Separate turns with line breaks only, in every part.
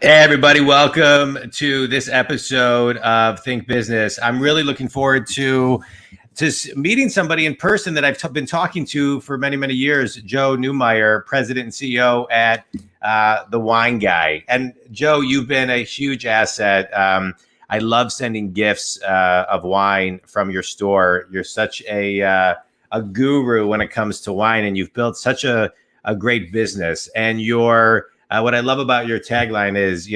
Hey everybody, welcome to this episode of Think Business. I'm really looking forward to meeting somebody in person that I've been talking to for many years, Joe Newmyer, President and CEO at The Wine Guy. And Joe, you've been a huge asset. I love sending gifts of wine from your store. You're such a guru when it comes to wine, and you've built such a great business. And what I love about your tagline is,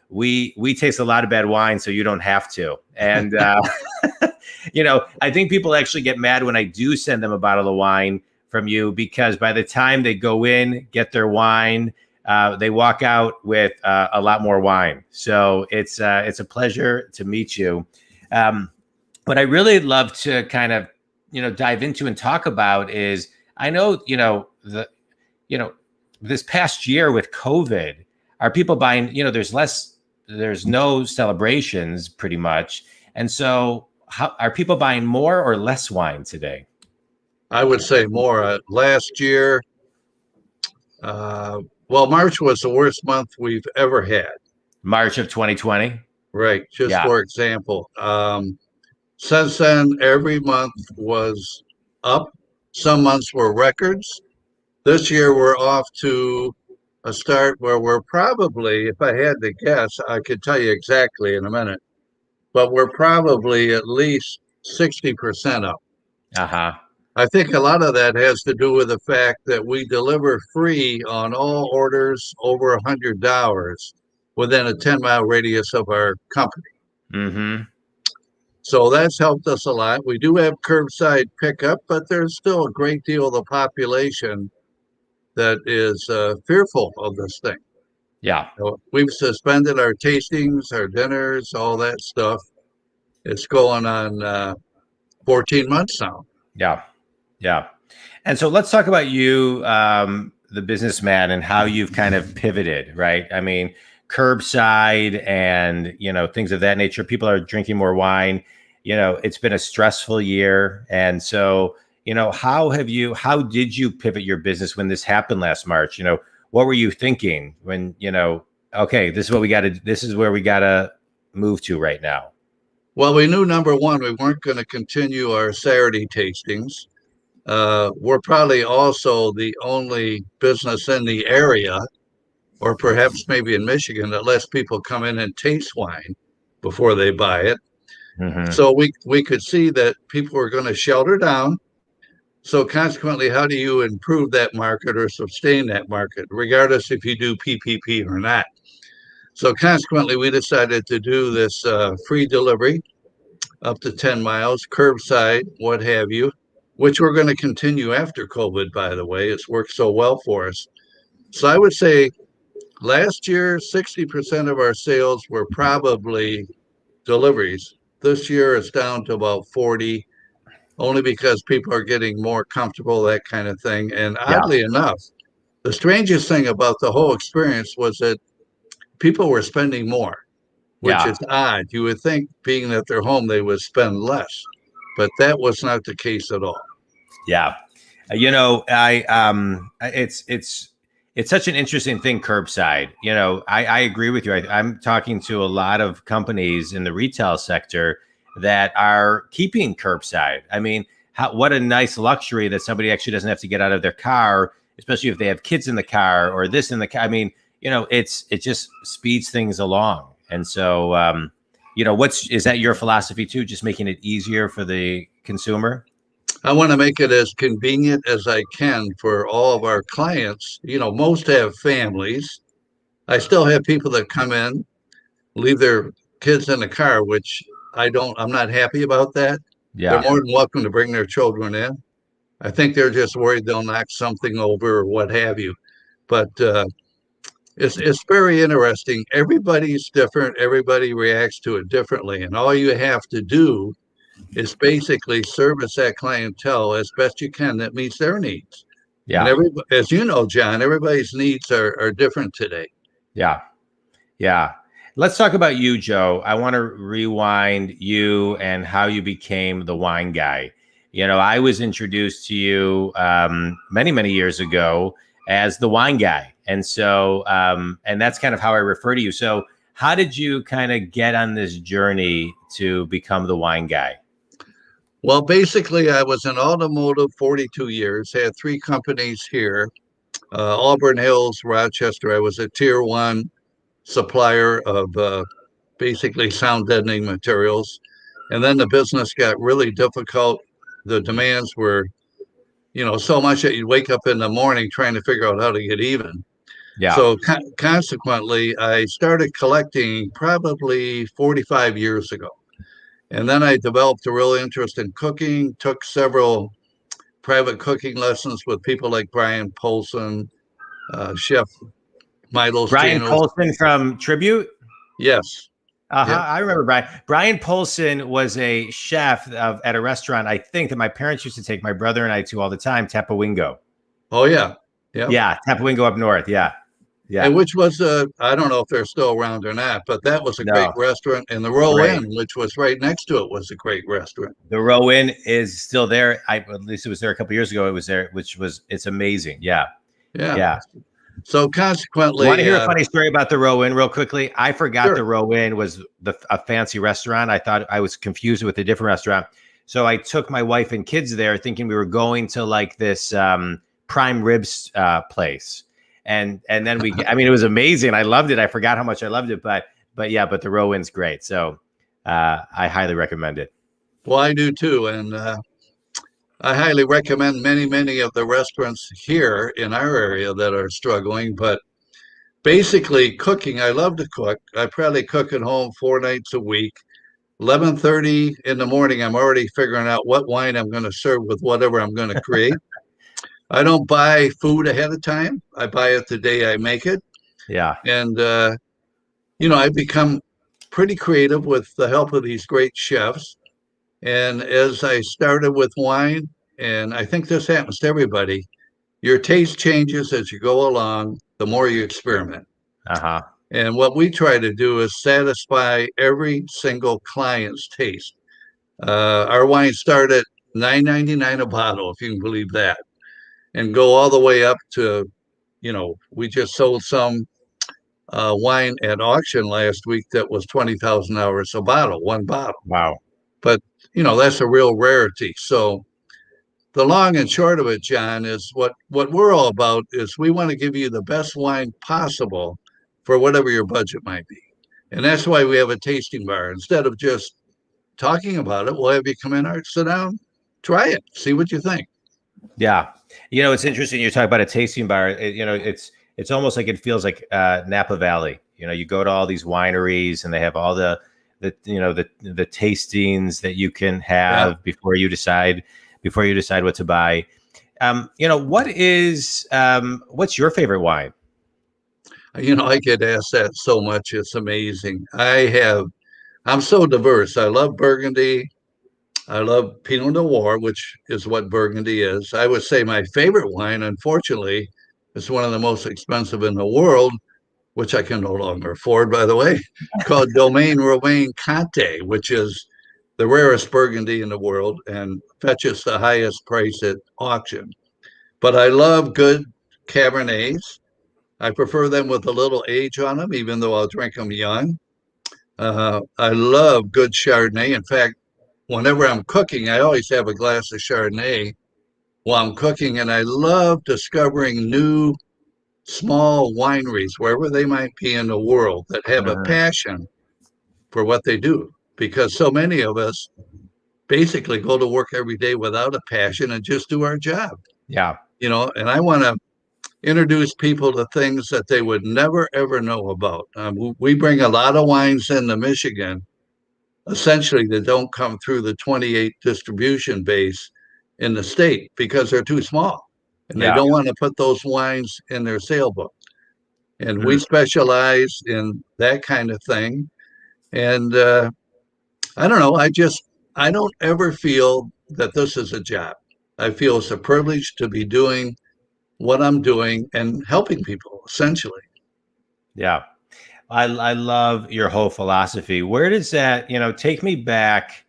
we taste a lot of bad wine, so you don't have to. And I think people actually get mad when I do send them a bottle of wine from you, because by the time they go in, get their wine, they walk out with a lot more wine. So it's a pleasure to meet you. What I really love to kind of dive into and talk about is, I know this past year with COVID, are people buying? There's no celebrations pretty much, and so how are people buying more or less wine today?
I would say more. Last year, March was the worst month we've ever had.
March of 2020.
Right. Just
Yeah.
for example. Since then, every month was up. Some months were records. This year, we're off to a start where we're probably, if I had to guess, I could tell you exactly in a minute, but we're probably at least 60% up.
Uh-huh.
I think a lot of that has to do with the fact that we deliver free on all orders over $100 within a 10-mile radius of our company.
Mm-hmm.
So that's helped us a lot. We do have curbside pickup, but there's still a great deal of the population that is fearful of this thing.
Yeah.
So we've suspended our tastings, our dinners, all that stuff. It's going on 14 months now.
Yeah. Yeah. And so let's talk about you, the businessman, and how you've kind of pivoted, right? I mean, curbside and, things of that nature. People are drinking more wine. It's been a stressful year. And so, how did you pivot your business when this happened last March? What were you thinking when, okay, this is where we got to move to right now?
Well, we knew, number one, we weren't going to continue our Saturday tastings. We're probably also the only business in the area, or perhaps maybe in Michigan, that lets people come in and taste wine before they buy it.
Mm-hmm.
So we could see that people were going to shelter down. So consequently, how do you improve that market or sustain that market, regardless if you do PPP or not? So consequently, we decided to do this free delivery up to 10 miles, curbside, what have you, which we're going to continue after COVID, by the way. It's worked so well for us. So I would say last year, 60% of our sales were probably deliveries. This year, it's down to about 40, only because people are getting more comfortable, that kind of thing. And oddly enough, the strangest thing about the whole experience was that people were spending more, which is odd. You would think, being that they're home, they would spend less, but that was not the case at all.
Yeah. It's such an interesting thing, curbside. I agree with you. I'm talking to a lot of companies in the retail sector that are keeping curbside. I mean, what a nice luxury that somebody actually doesn't have to get out of their car, especially if they have kids in the car or this in the car. I mean, it just speeds things along. And so, is that your philosophy too? Just making it easier for the consumer?
I want to make it as convenient as I can for all of our clients. Most have families. I still have people that come in, leave their kids in the car, which I'm not happy about that.
Yeah.
They're more than welcome to bring their children in. I think they're just worried they'll knock something over or what have you. But it's very interesting. Everybody's different. Everybody reacts to it differently. And all you have to do is basically service that clientele as best you can that meets their needs.
Yeah.
And as you know, John, everybody's needs are different today.
Yeah. Yeah. Let's talk about you, Joe. I want to rewind you and how you became the wine guy. I was introduced to you many years ago as the wine guy. And so, and that's kind of how I refer to you. So how did you kind of get on this journey to become the wine guy?
Well, basically, I was in automotive 42 years, had three companies here, Auburn Hills, Rochester. I was a tier one supplier of basically sound deadening materials. And then the business got really difficult. The demands were, so much that you'd wake up in the morning trying to figure out how to get even.
Yeah.
So consequently, I started collecting probably 45 years ago. And then I developed a real interest in cooking, took several private cooking lessons with people like Brian Polson, Chef Milos
Brian
Janos.
Polson from Tribute.
Yes.
Uh-huh.
Yep.
I remember Brian. Brian Polson was a chef at a restaurant, I think, that my parents used to take my brother and I to all the time, Tapawingo.
Oh, yeah. Yep.
Yeah, Tapawingo up north. Yeah. Yeah.
And which was, I don't know if they're still around or not, but that was a great
No,
restaurant. And the Row
great.
Inn, which was right next to it, was a great restaurant.
The Row Inn is still there. At least it was there a couple years ago. It was there, it's amazing. Yeah.
Yeah.
Yeah.
So consequently,
Want to hear a funny story about the Row Inn real quickly? I forgot
Sure.
the Row Inn was a fancy restaurant. I thought I was confused with a different restaurant. So I took my wife and kids there thinking we were going to like this prime ribs place. And then I mean, it was amazing. I loved it. I forgot how much I loved it, but the Row Inn's great. So I highly recommend it.
Well, I do too. And I highly recommend many of the restaurants here in our area that are struggling. But basically, cooking, I love to cook. I probably cook at home 4 nights a week. 11:30 in the morning, I'm already figuring out what wine I'm going to serve with whatever I'm going to create. I don't buy food ahead of time. I buy it the day I make it.
Yeah.
And, I've become pretty creative with the help of these great chefs. And as I started with wine, and I think this happens to everybody, your taste changes as you go along, the more you experiment.
Uh-huh.
And what we try to do is satisfy every single client's taste. Our wines start at $9.99 a bottle, if you can believe that, and go all the way up to, we just sold some wine at auction last week that was $20,000 a bottle, one bottle.
Wow.
But, that's a real rarity. So the long and short of it, John, is what we're all about is we want to give you the best wine possible for whatever your budget might be. And that's why we have a tasting bar. Instead of just talking about it, we'll have you come in, sit down, try it, see what you think.
Yeah. It's interesting. You talk about a tasting bar. It's almost like it feels like Napa Valley. You go to all these wineries and they have all the tastings that you can have before you decide what to buy. What's your favorite wine?
I get asked that so much. It's amazing. I'm so diverse. I love Burgundy. I love Pinot Noir, which is what Burgundy is. I would say my favorite wine, unfortunately, is one of the most expensive in the world, which I can no longer afford, by the way, called Domaine Romaine Conte, which is the rarest Burgundy in the world and fetches the highest price at auction. But I love good Cabernets. I prefer them with a little age on them, even though I'll drink them young. I love good Chardonnay. In fact, whenever I'm cooking, I always have a glass of Chardonnay while I'm cooking. And I love discovering new small wineries, wherever they might be in the world, that have a passion for what they do. Because so many of us basically go to work every day without a passion and just do our job.
Yeah.
And I want to introduce people to things that they would never, ever know about. We bring a lot of wines into Michigan, essentially, that don't come through the 28 distribution base in the state because they're too small. And they don't want to put those wines in their sale book. And we specialize in that kind of thing. And I don't know, I don't ever feel that this is a job. I feel it's a privilege to be doing what I'm doing and helping people, essentially.
Yeah. I love your whole philosophy. Where does that, take me back,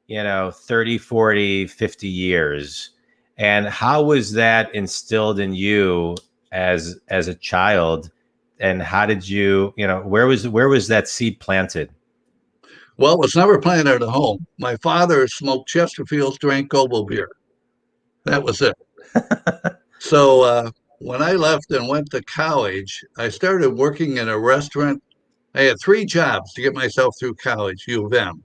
30, 40, 50 years. And how was that instilled in you as a child, and how did you, where was that seed planted?
Well, it was never planted at home. My father smoked Chesterfields, drank Goble beer. That was it. So when I left and went to college, I started working in a restaurant. I had three jobs to get myself through college, U of M.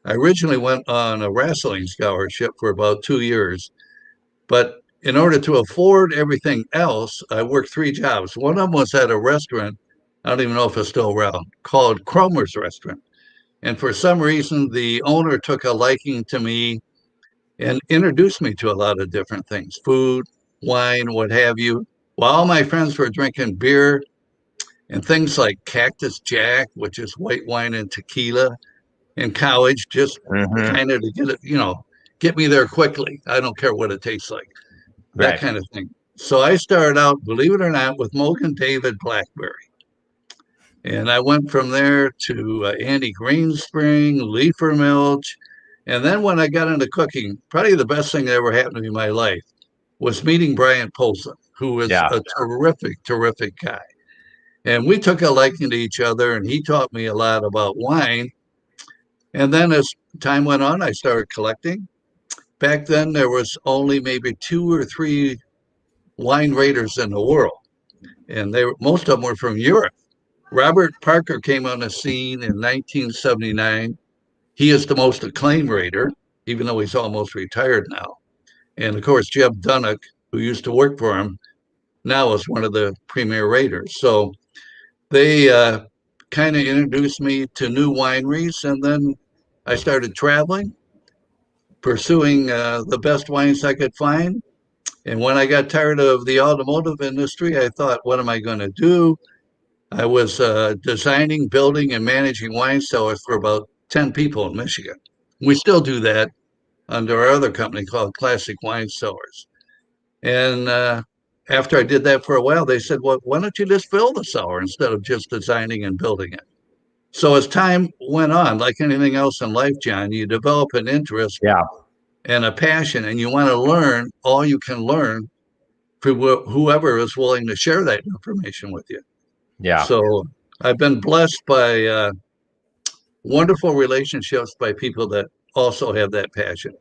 I originally went on a wrestling scholarship for about 2 years, but in order to afford everything else, I worked three jobs. One of them was at a restaurant, I don't even know if it's still around, called Cromer's Restaurant. And for some reason, the owner took a liking to me and introduced me to a lot of different things, food, wine, what have you. While all my friends were drinking beer and things like Cactus Jack, which is white wine and tequila, in college, just
Hmm.
kind of to get it, get me there quickly. I don't care what it tastes like, that
Right.
kind of thing. So I started out, believe it or not, with Mogan David Blackberry. And I went from there to Andy Greenspring, Leifer Milch. And then when I got into cooking, probably the best thing that ever happened to me in my life was meeting Brian Polson, who was
Yeah.
a terrific, terrific guy. And we took a liking to each other, and he taught me a lot about wine. And then as time went on, I started collecting. Back then, there was only maybe two or three wine raiders in the world, and most of them were from Europe. Robert Parker came on the scene in 1979. He is the most acclaimed raider, even though he's almost retired now. And of course, Jeb Dunnock, who used to work for him, now is one of the premier raiders. So they kind of introduced me to new wineries, and then I started traveling, pursuing the best wines I could find. And when I got tired of the automotive industry, I thought, what am I going to do? I was designing, building, and managing wine cellars for about 10 people in Michigan. We still do that under our other company called Classic Wine Cellars. And after I did that for a while, they said, well, why don't you just fill the cellar instead of just designing and building it? So as time went on, like anything else in life, John, you develop an interest
Yeah.
and a passion, and you want to learn all you can learn for whoever is willing to share that information with you.
Yeah.
So I've been blessed by wonderful relationships by people that also have that passion.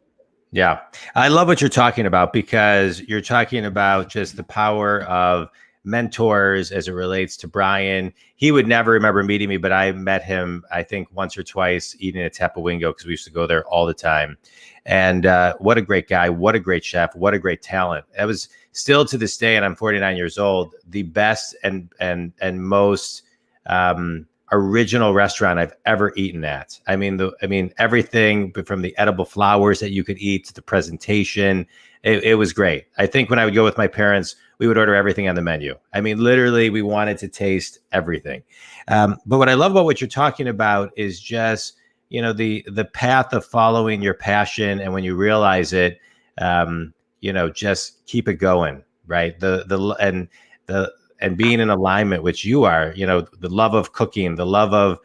Yeah. I love what you're talking about, because you're talking about just the power of mentors as it relates to Brian. He would never remember meeting me, but I met him, I think, once or twice eating at Tapawingo, because we used to go there all the time. And what a great guy. What a great chef. What a great talent. That was still to this day, and I'm 49 years old, the best and most original restaurant I've ever eaten at. I mean, everything from the edible flowers that you could eat to the presentation. It was great. I think when I would go with my parents, we would order everything on the menu. I mean, literally, we wanted to taste everything. But what I love about what you're talking about is just, the path of following your passion, and when you realize it, just keep it going, right? And being in alignment, which you are, the love of cooking, the love of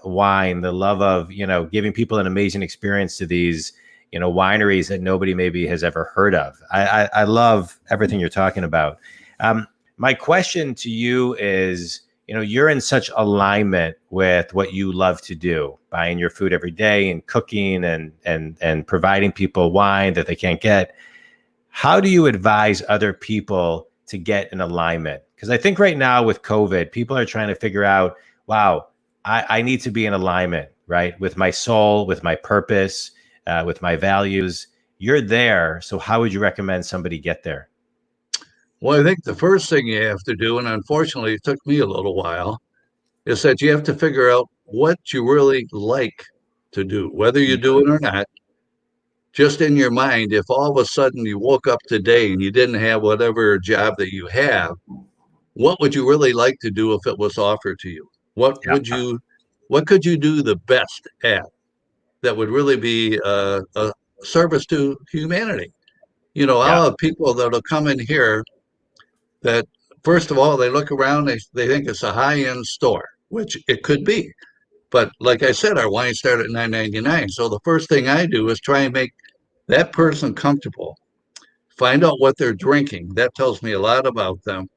wine, the love of, giving people an amazing experience to these, wineries that nobody maybe has ever heard of. I love everything you're talking about. My question to you is, you're in such alignment with what you love to do, buying your food every day and cooking and providing people wine that they can't get. How do you advise other people to get in alignment? Because I think right now with COVID, people are trying to figure out, wow, I need to be in alignment, right? With my soul, with my purpose, with my values. You're there. So how would you recommend somebody get there?
Well, I think the first thing you have to do, and unfortunately it took me a little while, is that you have to figure out what you really like to do, whether you do it or not. Just in your mind, if all of a sudden you woke up today and you didn't have whatever job that you have, what would you really like to do if it was offered to you?
Yeah.
What could you do the best at that would really be a service to humanity?
Yeah.
I'll have people that'll come in here that, first of all, they look around, they think it's a high-end store, which it could be. But like I said, our wine started at $9.99. So the first thing I do is try and make that person comfortable, find out what they're drinking. That tells me a lot about them.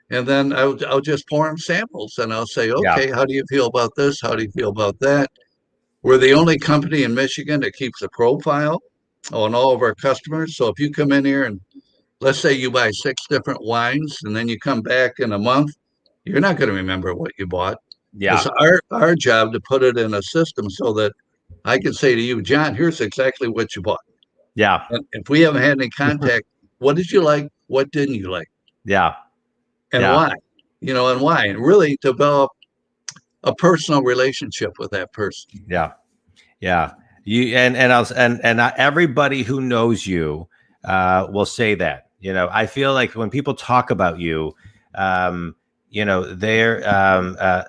And then I'll just pour them samples and I'll say,
Yeah.
okay, how do you feel about this? How do you feel about that? We're the only company in Michigan that keeps a profile on all of our customers. So if you come in here and let's say you buy 6 different wines and then you come back in a month, you're not going to remember what you bought.
Yeah.
It's our job to put it in a system so that I can say to you, John, here's exactly what you bought.
Yeah.
And if we haven't had any contact, what did you like? What didn't you like?
Yeah.
And
Yeah.
why? And why? And really develop a personal relationship with that person.
Yeah. Yeah. Everybody who knows you will say that. I feel like when people talk about you,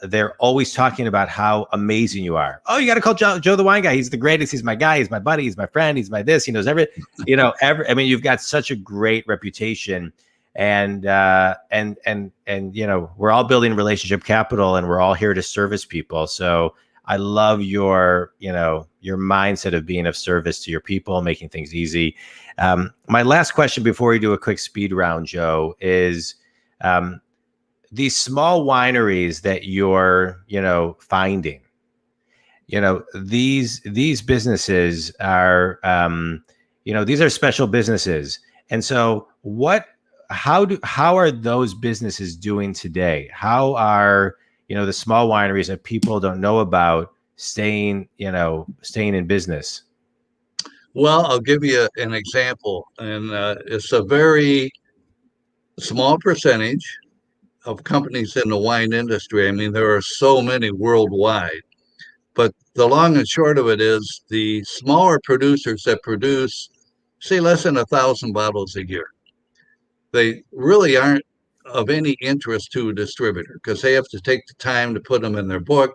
they're always talking about how amazing you are. Oh, you got to call Joe the wine guy. He's the greatest. He's my guy. He's my buddy. He's my friend. He's my this. He knows every. I mean, you've got such a great reputation, and we're all building relationship capital, and we're all here to service people. So I love your mindset of being of service to your people, making things easy. My last question before we do a quick speed round, Joe, is these small wineries that you're, finding, these businesses are, these are special businesses. And so how are those businesses doing today? How are, the small wineries that people don't know about staying in business?
Well, I'll give you an example, and it's a very small percentage of companies in the wine industry. I mean, there are so many worldwide, but the long and short of it is the smaller producers that produce, say, less than 1,000 bottles a year, they really aren't of any interest to a distributor because they have to take the time to put them in their book,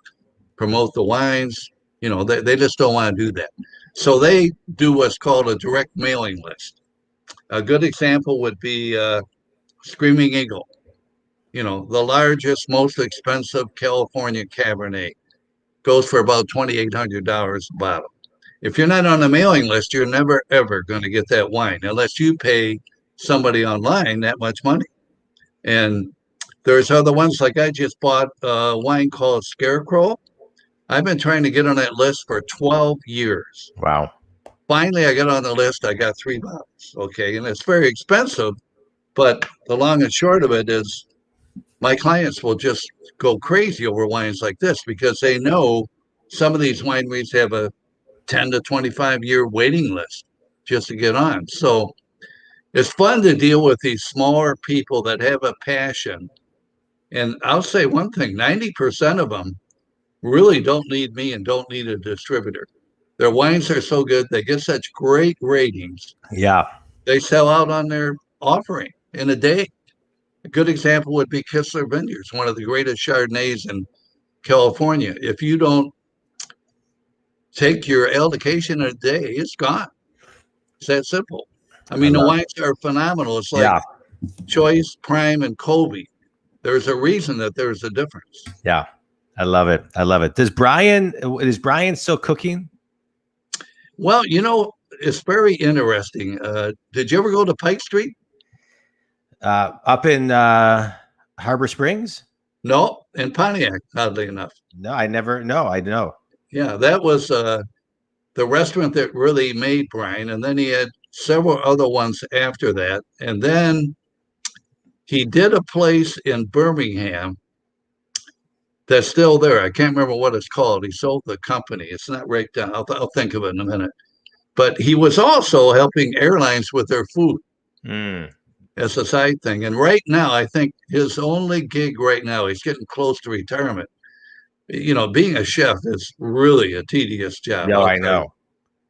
promote the wines. They just don't want to do that. So they do what's called a direct mailing list. A good example would be Screaming Eagle, the largest, most expensive California Cabernet goes for about $2,800 a bottle. If you're not on the mailing list, you're never, ever going to get that wine unless you pay somebody online that much money. And there's other ones, like I just bought a wine called Scarecrow. I've been trying to get on that list for 12 years.
Wow.
Finally, I got on the list. I got 3 bottles. Okay. And it's very expensive. But the long and short of it is my clients will just go crazy over wines like this because they know some of these wineries have a 10 to 25-year waiting list just to get on. So it's fun to deal with these smaller people that have a passion. And I'll say one thing, 90% of them really don't need me and don't need a distributor. Their wines are so good. They get such great ratings.
Yeah.
They sell out on their offering in a day. A good example would be Kistler Vineyards, one of the greatest Chardonnays in California. If you don't take your allocation a day, it's gone. It's that simple. I mean, the wines are phenomenal. It's like Choice, Prime, and Colby. There's a reason that there's a difference.
Yeah. I love it. I love it. Is Brian still cooking?
Well, it's very interesting. Did you ever go to Pike Street?
Up in Harbor Springs?
No, in Pontiac, oddly enough.
No, I never. No, I know.
Yeah, that was the restaurant that really made Brian. And then he had several other ones after that. And then he did a place in Birmingham that's still there. I can't remember what it's called. He sold the company. It's not right down. I'll think of it in a minute. But he was also helping airlines with their food as a side thing. And right now, I think his only gig right now, he's getting close to retirement. Being a chef is really a tedious job.
No, I know.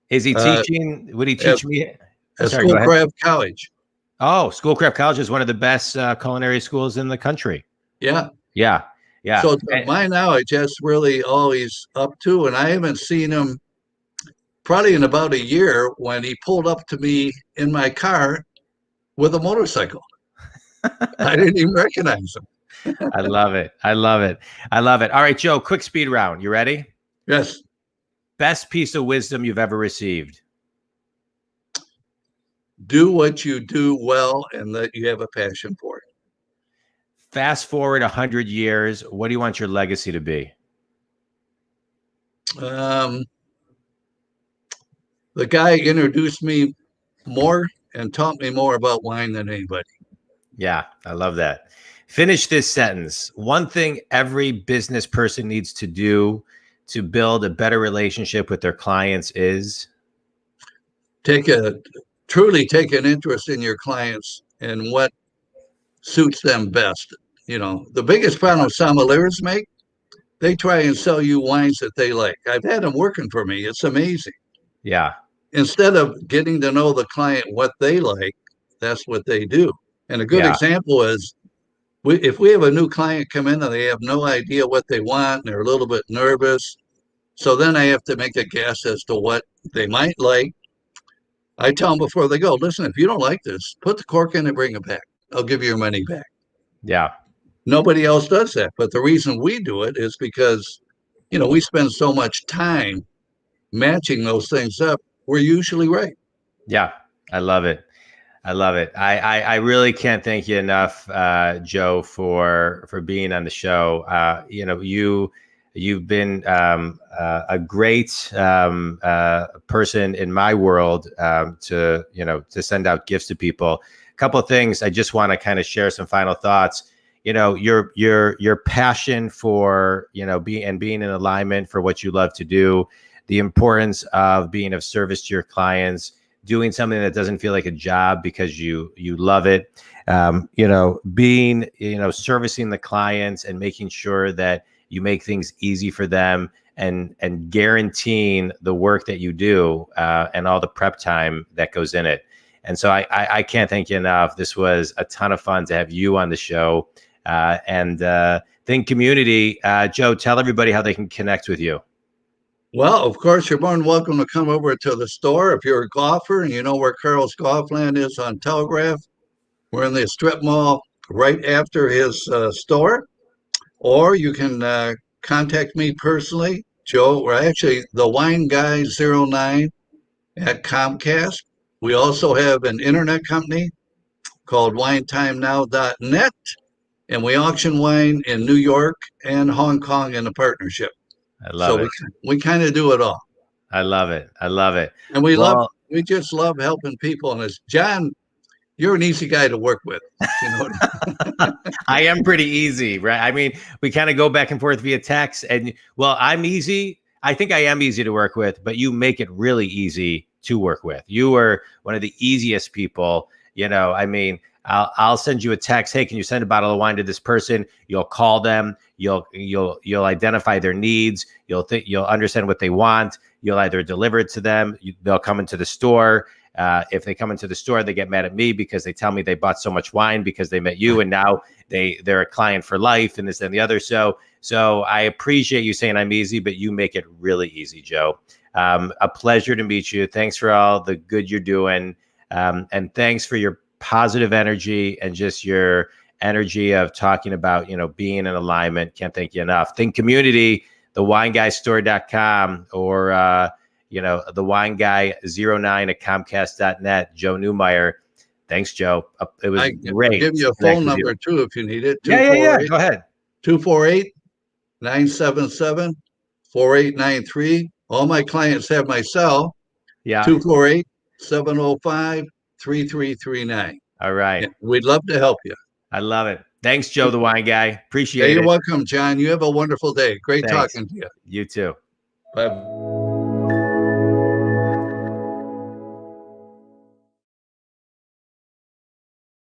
Is he teaching? Would he teach me?
At Schoolcraft College.
Oh, Schoolcraft College is one of the best culinary schools in the country.
Yeah.
Yeah. Yeah.
So to my knowledge, that's really all he's up to. And I haven't seen him probably in about a year when he pulled up to me in my car with a motorcycle. I didn't even recognize him.
I love it. I love it. I love it. All right, Joe, quick speed round. You ready?
Yes.
Best piece of wisdom you've ever received?
Do what you do well and that you have a passion for it.
Fast forward 100 years. What do you want your legacy to be?
The guy introduced me more and taught me more about wine than anybody.
Yeah, I love that. Finish this sentence. One thing every business person needs to do to build a better relationship with their clients is
Truly take an interest in your clients and what suits them best. The biggest problem sommeliers make, they try and sell you wines that they like. I've had them working for me. It's amazing.
yeah,
Instead of getting to know the client what they like, that's what they do. And a good
yeah,
example is if we have a new client come in and they have no idea what they want, and they're a little bit nervous. So then I have to make a guess as to what they might like. I tell them before they go, listen, if you don't like this, put the cork in and bring it back. I'll give you your money back.
yeah,
Nobody else does that. But the reason we do it is because, we spend so much time matching those things up. We're usually right.
yeah. I love it. I love it. I really can't thank you enough, Joe, for being on the show. You've been a great person in my world to send out gifts to people. A couple of things I just want to kind of share some final thoughts. Your passion for being in alignment for what you love to do, the importance of being of service to your clients, doing something that doesn't feel like a job because you love it, being, servicing the clients and making sure that you make things easy for them and guaranteeing the work that you do and all the prep time that goes in it. And so I can't thank you enough. This was a ton of fun to have you on the show. Think community, Joe, tell everybody how they can connect with you.
Well, of course, you're more than welcome to come over to the store. If you're a golfer and you know where Carl's Golfland is on Telegraph, we're in the strip mall right after his store. Or you can contact me personally, Joe, or actually the Wine Guy 09 at Comcast. We also have an internet company called winetimenow.net, and we auction wine in New York and Hong Kong in a partnership.
I love
So
it.
we kind of do it all.
I love it. I love it.
And we just love helping people. And as John, you're an easy guy to work with.
I am pretty easy, right? I mean, we kind of go back and forth via text, and I'm easy. I think I am easy to work with, but you make it really easy to work with. You are one of the easiest people. I mean, I'll send you a text. Hey, can you send a bottle of wine to this person? You'll call them. You'll identify their needs. You'll understand what they want. You'll either deliver it to them. They'll come into the store. If they come into the store, they get mad at me because they tell me they bought so much wine because they met you, and now they're a client for life, and this and the other. So I appreciate you saying I'm easy, but you make it really easy, Joe. A pleasure to meet you. Thanks for all the good you're doing, and thanks for your positive energy and just your energy of talking about being in alignment. Can't thank you enough. Think community, thewineguystore.com, or the wine guy 09 at comcast.net. Joe Newmyer. Thanks, Joe. It was great.
I'll give you a phone number too if you need it.
Yeah. Go ahead.
248-977-4893. All my clients have my cell.
Yeah.
248-705-3339.
All right.
We'd love to help you.
I love it. Thanks, Joe, the wine guy. Appreciate it.
You're welcome, John. You have a wonderful day. Great
Thanks.
talking to you.
You too.
Bye.